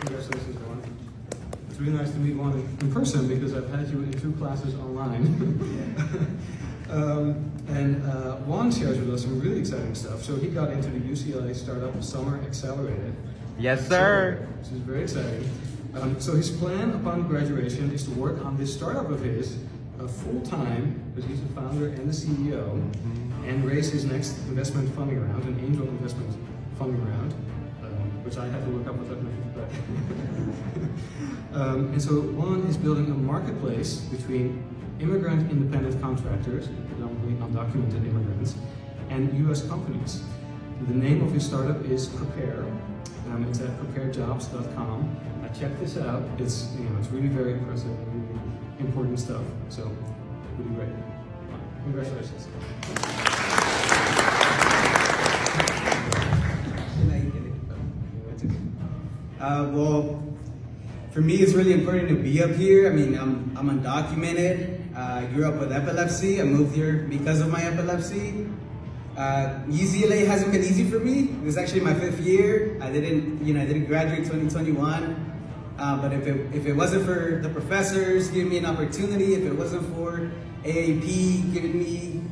Congratulations, Juan. It's really nice to meet Juan in person because I've had you in 2 classes online. Juan shares with us some really exciting stuff. So he got into the UCLA Startup Summer Accelerated. Yes, sir. Which is very exciting. So his plan upon graduation is to work on this startup of his full-time, because he's the founder and the CEO, and raise his next investment funding round, an angel investment funding round, which I had to look up what that meant. But and so Juan is building a marketplace between immigrant independent contractors, predominantly undocumented immigrants, and US companies. The name of his startup is Prepare. It's at preparejobs.com. Check this out. It's really very impressive and really important stuff. So really great. Congratulations. Well, for me, it's really important to be up here. I mean, I'm undocumented. I grew up with epilepsy. I moved here because of my epilepsy. UCLA hasn't been easy for me. It was actually my 5th year. I didn't graduate 2021. But if it wasn't for the professors giving me an opportunity, if it wasn't for AAP giving me,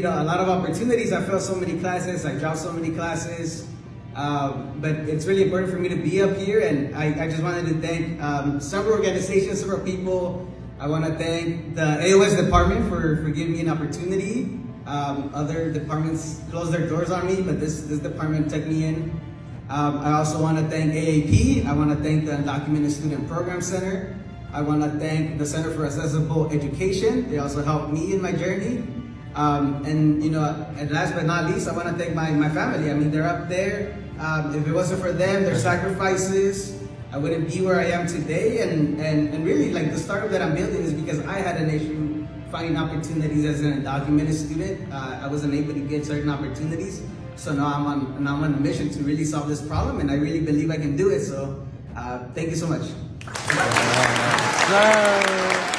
a lot of opportunities, I failed so many classes, I dropped so many classes. But it's really important for me to be up here, and I just wanted to thank several organizations, several people. I want to thank the AOS department for giving me an opportunity. Other departments closed their doors on me, but this department took me in. I also want to thank AAP. I want to thank the Undocumented Student Program Center. I want to thank the Center for Accessible Education. They also helped me in my journey. And last but not least, I want to thank my family. I mean, they're up there. If it wasn't for them, their sacrifices, I wouldn't be where I am today. And really, like, the startup that I'm building is because I had an issue finding opportunities as an undocumented student. I wasn't able to get certain opportunities. So now I'm on a mission to really solve this problem, and I really believe I can do it. So thank you so much. Yes, sir.